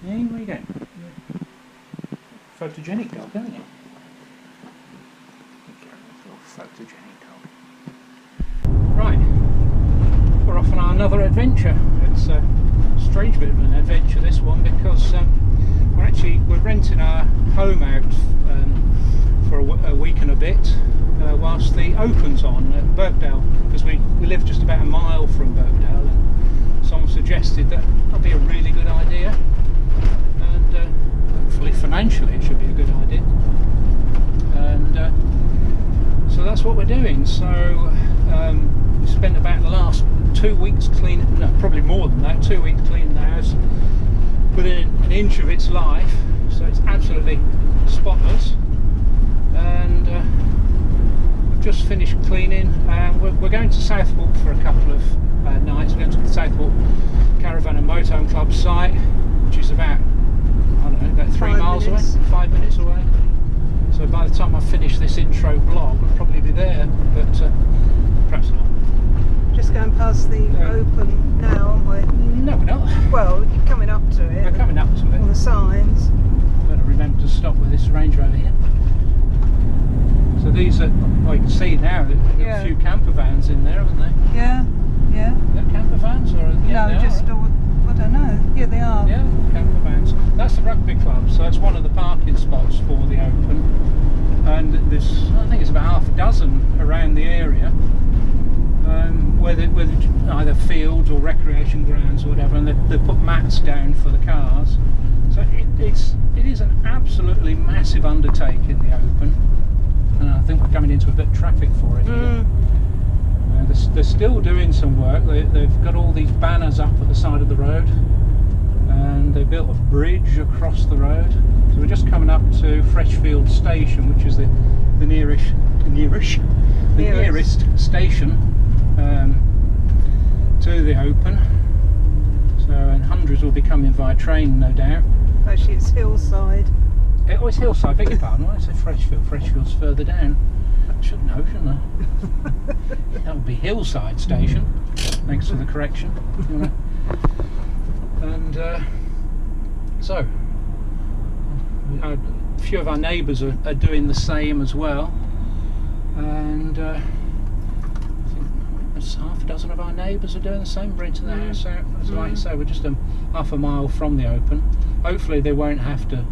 Hey, where you going? Photogenic dog, aren't you? Photogenic dog. Right, we're off on another adventure. It's a strange bit of an adventure, this one, because we're renting our home out for a week and a bit whilst the Open's on at Birkdale, because we live just about a mile from Birkdale, and someone suggested that that'd be a really good idea, and hopefully financially it should be a good idea, and so that's what we're doing. So we spent about the last 2 weeks cleaning, no, probably more than that, 2 weeks cleaning the house within an inch of its life, so it's absolutely spotless. And we've just finished cleaning, and we're going to Southport for a couple of nights. We're going to the Southport Caravan and Motorhome Club site, which is about, I don't know, about 3 miles away, 5 minutes away. So by the time I finish this intro blog, I'll probably be there, but perhaps not. Just going past the Open now, aren't we? No, we're not. Well, you're coming up to it. We're coming up to it. On the signs. Better remember to stop with this Range Rover here. So these are, well, you can see now that there are a few camper vans in there, haven't they? Yeah, yeah. Are they camper vans? Or, yeah, no, just, I don't know. Yeah, they are. Yeah, camper vans. That's the rugby club, so it's one of the parking spots for the Open. And there's, I think it's about half a dozen around the area, where either fields or recreation grounds or whatever, and they put mats down for the cars. So it is an absolutely massive undertaking, the Open. And I think we're coming into a bit of traffic for it here. They're still doing some work. They've got all these banners up at the side of the road, and they built a bridge across the road. So we're just coming up to Freshfield Station, which is the nearest station to the Open. So, and hundreds will be coming via train, no doubt. Actually, it's Hillside. Oh, it's Hillside, beg your pardon. Why did I say Freshfield? Freshfield's further down. I should know, shouldn't I? That would be Hillside Station. Thanks for the correction. And so, a few of our neighbours are doing the same as well. And I think there's half a dozen of our neighbours are doing the same, renting the house out. As like you say, we're just half a mile from the Open. Hopefully they won't have to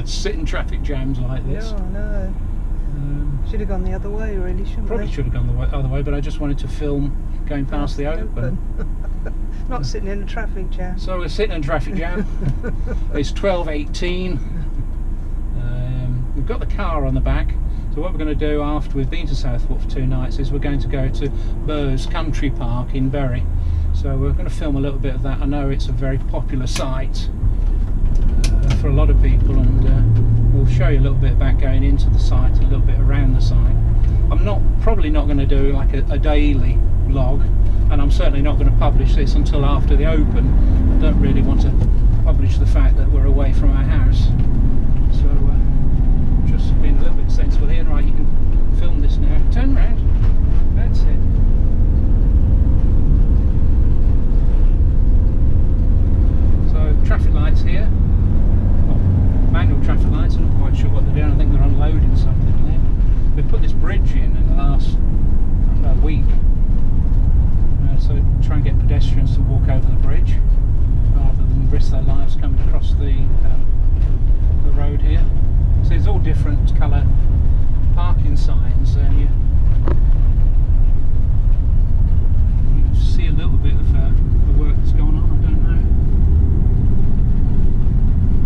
sit in traffic jams like this. Oh no. Should have gone the other way, really, shouldn't we? Probably should have gone the other way, but I just wanted to film going past the Open. Not sitting in a traffic jam. So we're sitting in a traffic jam. It's 12:18. We've got the car on the back. So what we're going to do after we've been to Southport for 2 nights is we're going to go to Burrs Country Park in Bury. So we're going to film a little bit of that. I know it's a very popular site for a lot of people, and we'll show you a little bit about going into the site, a little bit around the site. I'm probably not going to do like a daily vlog, and I'm certainly not going to publish this until after the Open. I don't really want to publish the fact that we're away from our house. So just being a little bit sensible here. Right, you can film this now. Turn round. That's it. So traffic lights here. Manual traffic lights. I'm not quite sure what they're doing. I think they're unloading something there. They put this bridge in the last week, so try and get pedestrians to walk over the bridge rather than risk their lives coming across the road here. So there's all different colour parking signs, and you see a little bit of the work that's going on. I don't know.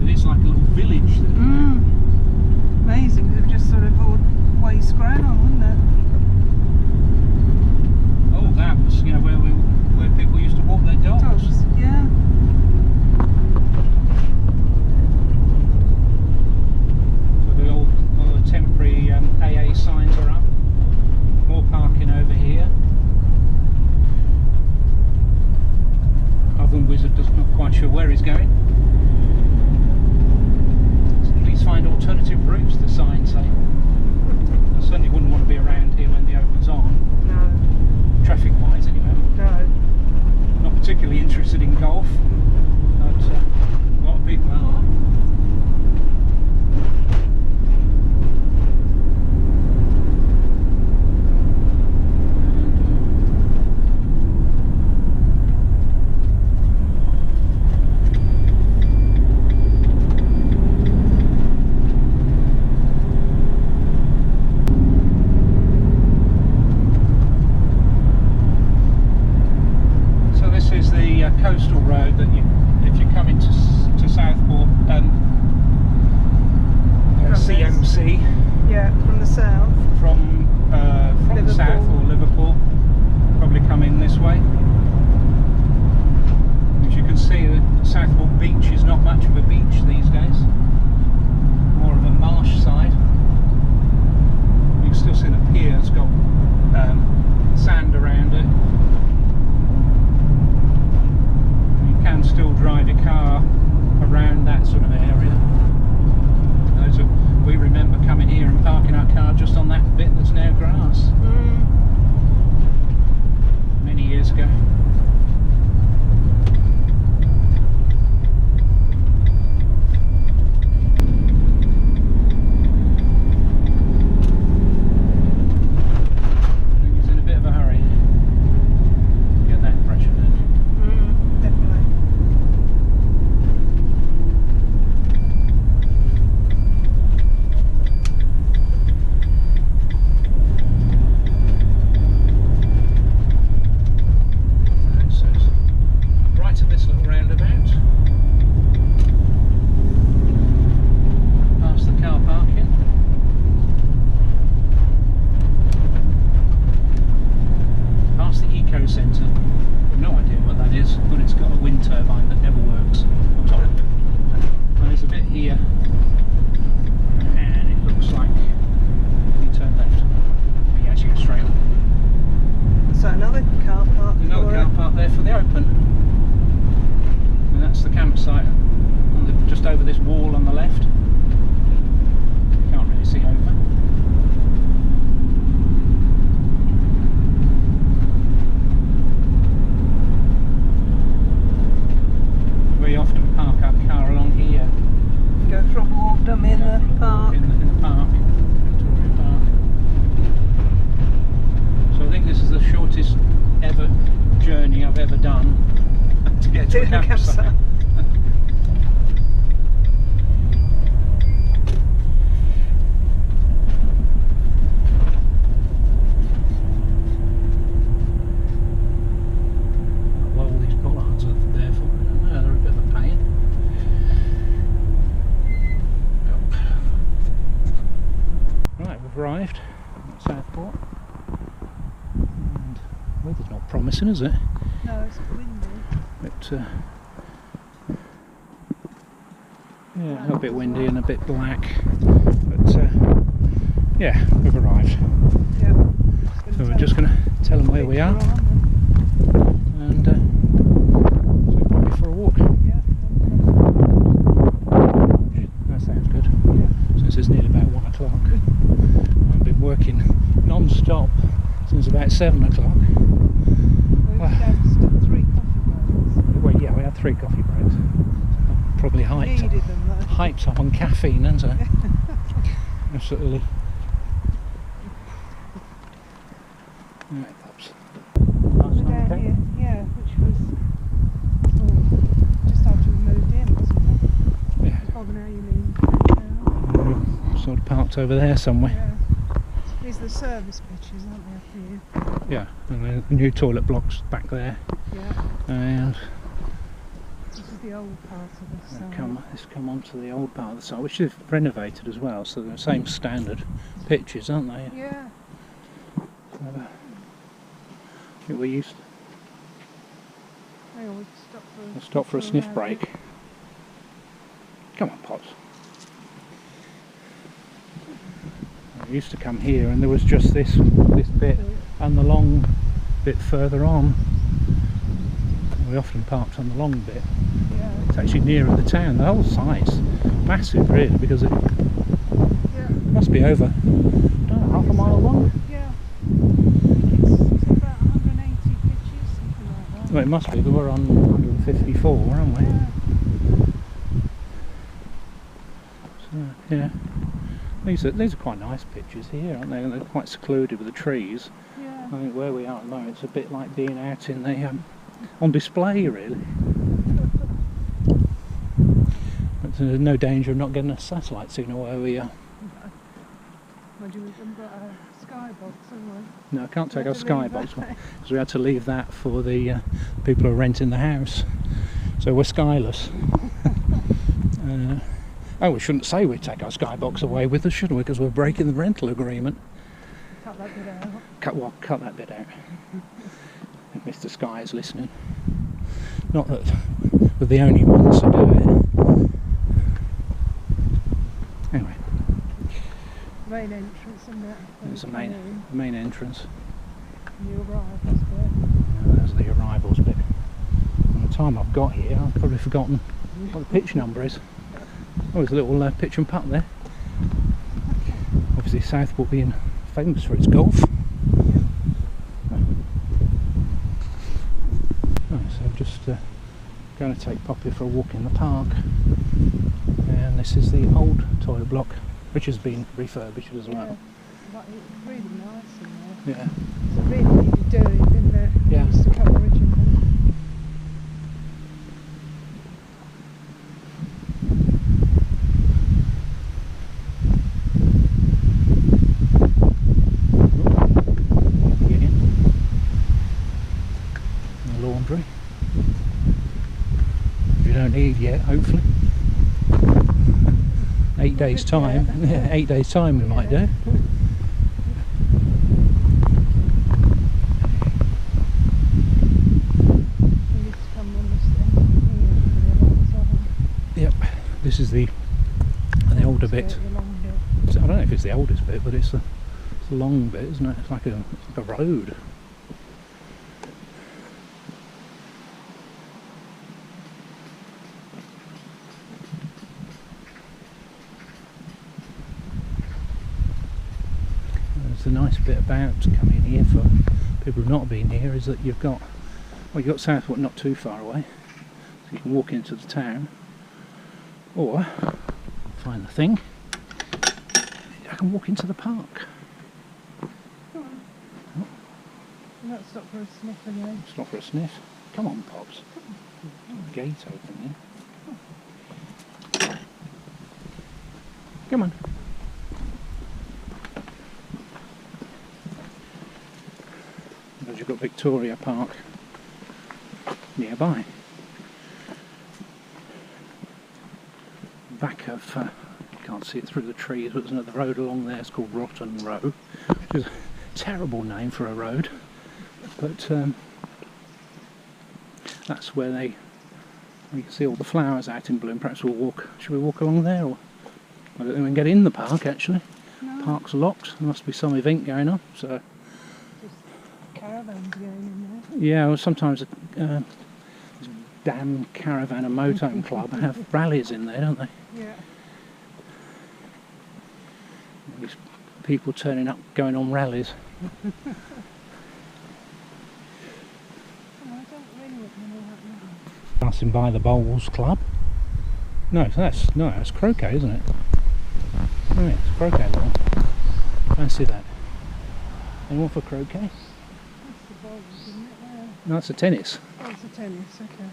It is like a little village. Amazing, they've just sort of all waste ground, wouldn't it? Oh, that was, you know, where people used to walk their dogs. Yeah. So all the temporary AA signs are up. More parking over here. Oven Wizard does not quite sure where he's going. Please find alternative routes, the signs say. I certainly wouldn't want to be around here when the Open's on. No. Traffic wise, anyway. No. Not particularly interested in golf, but a lot of people are. beach is not much of a beach these days. More of a marsh side. You can still see the pier. It's got sand around it. You can still drive your car around that sort of area. We remember coming here and parking our car just on that bit that's now grass. Many years ago. He's in a bit of a hurry. Get that impression, don't you? Definitely. Arrived at Southport, and weather's not promising, is it? No, it's windy. But yeah, a little bit windy and a bit black, but yeah, we've arrived. Yeah. So we're just going to tell them where we are, and so probably for a walk. Yeah. That sounds good. Yeah. Since it's nearly about 1 o'clock. I've been working non-stop since about 7 o'clock. We've had 3 coffee breaks. Well, yeah, we had 3 coffee breaks. Probably hyped up on caffeine, isn't it? Absolutely. Right, pups. We're down here, yeah, which was just after we moved in, wasn't it? Yeah. Oh, now you mean We're sort of parked over there somewhere. yeah. These are the service pitches, aren't they, up here? Yeah, and the new toilet blocks back there. Yeah. And This is the old part of the site. it's come onto the old part of the site, which is renovated as well, so they're the same standard pitches, aren't they? Yeah. So, I think we used Hang on, we to stop for a sniff break. Come on, Pops. I used to come here and there was just this bit and the long bit further on. We often parked on the long bit. Yeah. It's actually nearer the town. The whole site's massive really, because it must be over, I don't know, half a mile long. Yeah. It's about 180 pitches, something like that. Well, it must be. We're on 154, aren't we? Yeah. So, yeah. These are quite nice pictures here, aren't they? And they're quite secluded with the trees. Yeah. I think where we are at the moment, it's a bit like being out in the on display, really. But there's no danger of not getting a satellite signal where we are. Mind you, we've got a skybox, haven't we? No, I can't take our have to leave skybox that. because we had to leave that for the people who are renting the house. So we're skyless. Oh, we shouldn't say we take our skybox away with us, should we? Because we're breaking the rental agreement. Cut that bit out. Cut that bit out. If Mr. Sky is listening. Not that We're the only ones to do it. Anyway. Main entrance, isn't it? There's the main entrance. You arrive, that's good. Yeah, there's the arrivals bit. By the time I've got here, I've probably forgotten what the pitch number is. Oh, there's a little pitch and putt there. Obviously Southport being famous for its golf. Right, so I'm just going to take Poppy for a walk in the park. And this is the old toilet block, which has been refurbished as well. Yeah, it's really nice in there. Yeah. It's a really needed doing, didn't it? Yeah. It's the colour original. Get in. The laundry. Which you don't need yet, hopefully. 8 days time. Yeah, 8 days time we might do. Yep, this is the older bit. I don't know if it's the oldest bit, but it's the long bit, isn't it? It's like a road. The nice bit about coming here for people who've not been here is that you've got Southport not too far away, so you can walk into the town, or find the thing, I can walk into the park. Let's stop for a sniff anyway. Stop for a sniff. Come on, Pops. Gate open here. Come on. You've got Victoria Park nearby. Back of, you can't see it through the trees, but there's another road along there. It's called Rotten Row, which is a terrible name for a road, but that's where you can see all the flowers out in bloom. Perhaps we'll walk. Should we walk along there, or I don't think we can get in the park actually. No. Park's locked. There must be some event going on. So. Caravan's going in there. Yeah, well, sometimes this damn Caravan and Motorhome club have rallies in there, don't they? Yeah. These people turning up, going on rallies. Oh, I don't really know that now. Passing by the Bowls Club. No, that's croquet, isn't it? Oh yeah, it's croquet lawn. Fancy that. Anyone for croquet? No, that's a tennis. Oh, it's a tennis, okay.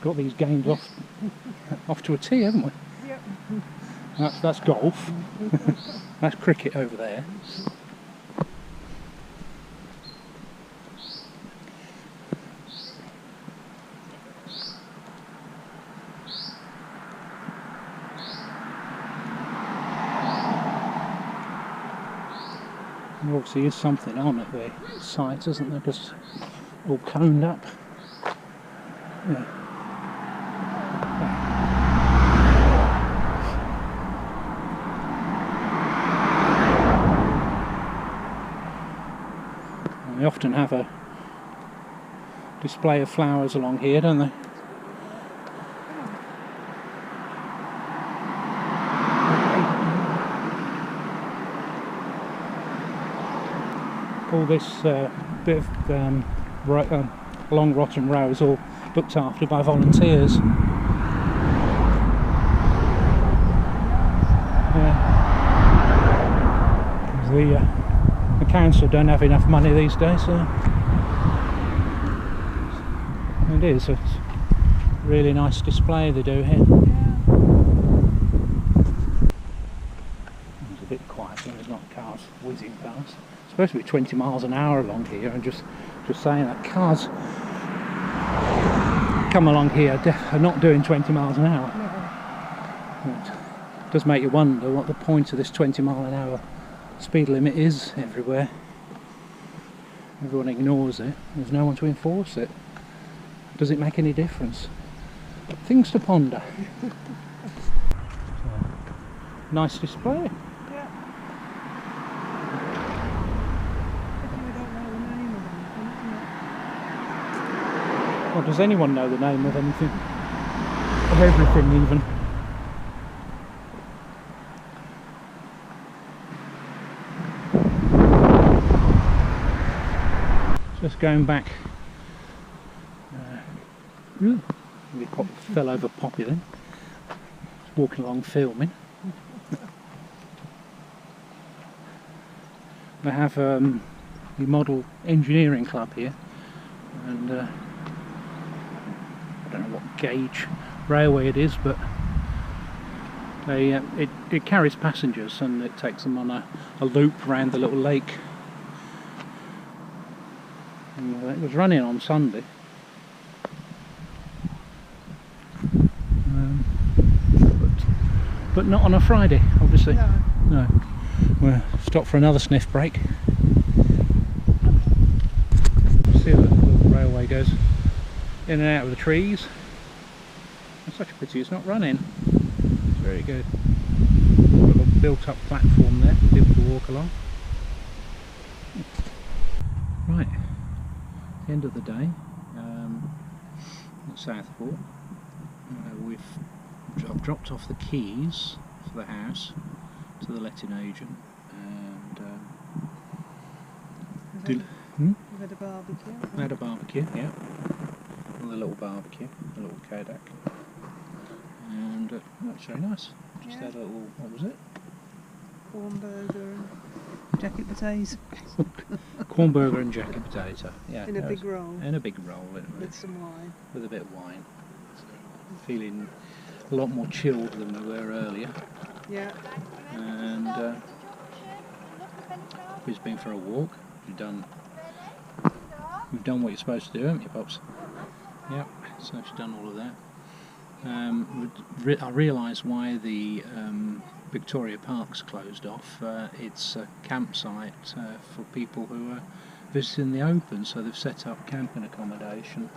Got these games off to a tee, haven't we? Yep. That's golf. That's cricket over there. There obviously is something on at the site, isn't there? Because all coned up. Yeah. And they often have a display of flowers along here, don't they? All this bit of along Rotten Row is all looked after by volunteers. Yeah. The council don't have enough money these days, so it is. It's a really nice display they do here. It's a bit quiet, there's not cars whizzing past. Supposed to be 20 miles an hour along here, and just saying that cars come along here are not doing 20 miles an hour. No. It does make you wonder what the point of this 20 mile an hour speed limit is everywhere. Everyone ignores it, there's no one to enforce it. Does it make any difference? Things to ponder. Nice display. Yeah. If you don't know the name of anything, isn't it? Well, does anyone know the name of anything? Of everything, even. Just going back. We fell over Poppy then. Walking along filming. They have the model engineering club here, and I don't know what gauge railway it is, but they it carries passengers and it takes them on a loop around the little lake. And, it was running on Sunday. But not on a Friday, obviously. No. No. We'll stop for another sniff break. See how the little railway goes in and out of the trees. It's such a pity it's not running. It's very good. Got a built up platform there for people to walk along. Right, end of the day at Southport. I've dropped off the keys for the house to the letting agent, and We've had a barbecue. I had a barbecue, yeah, a little barbecue, a little kodak, and that's very nice. Just had a little, what was it? Corn burger and jacket potatoes. Corn burger and jacket potato, yeah. In a big roll. In a big roll, With some wine. With a bit of wine. So, feeling a lot more chilled than we were earlier. Yeah. And we've been for a walk. We've done what you're supposed to do, haven't you, Pops? Yep. So she's done all of that. I realised why the Victoria Park's closed off. It's a campsite for people who are visiting the open, so they've set up camping accommodation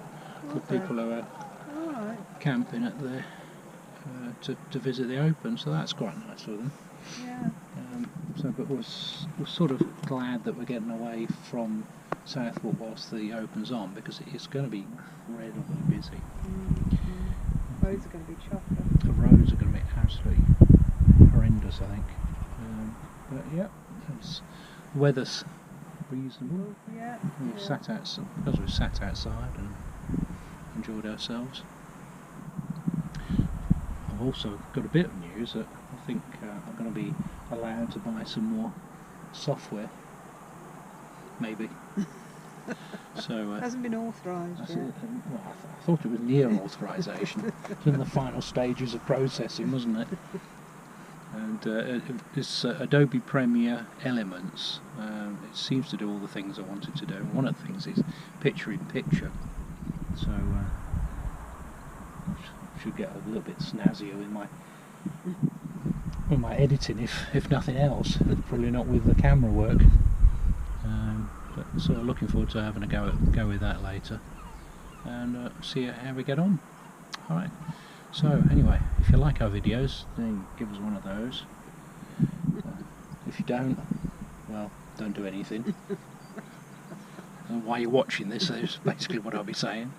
for people who are camping at the to visit the open, so that's quite nice of them. Yeah. But we're sort of glad that we're getting away from Southport whilst the open's on, because it's going to be incredibly busy. Roads are going to be chocker. The roads are going to be absolutely horrendous, I think. But yeah, the weather's reasonable. Yeah. We've sat outside, because we've sat outside and enjoyed ourselves. I've also got a bit of news that I think I'm going to be allowed to buy some more software, maybe. So Hasn't been authorised yet. Well, I thought it was near authorisation. It's in the final stages of processing, wasn't it? And it's Adobe Premiere Elements. It seems to do all the things I wanted to do. One of the things is picture-in-picture. So I should get a little bit snazzier with my editing, if nothing else. Probably not with the camera work. But sort of looking forward to having a go with that later, and see how we get on. Alright, so anyway, if you like our videos, then give us one of those. If you don't, well, don't do anything. While you're watching this, is basically what I'll be saying.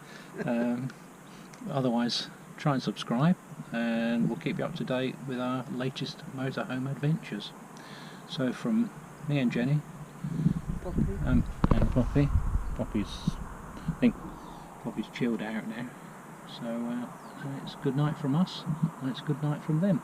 Otherwise, try and subscribe, and we'll keep you up to date with our latest motorhome adventures. So from me and Jenny, and Poppy. I think Poppy's chilled out now. So it's good night from us, and it's good night from them.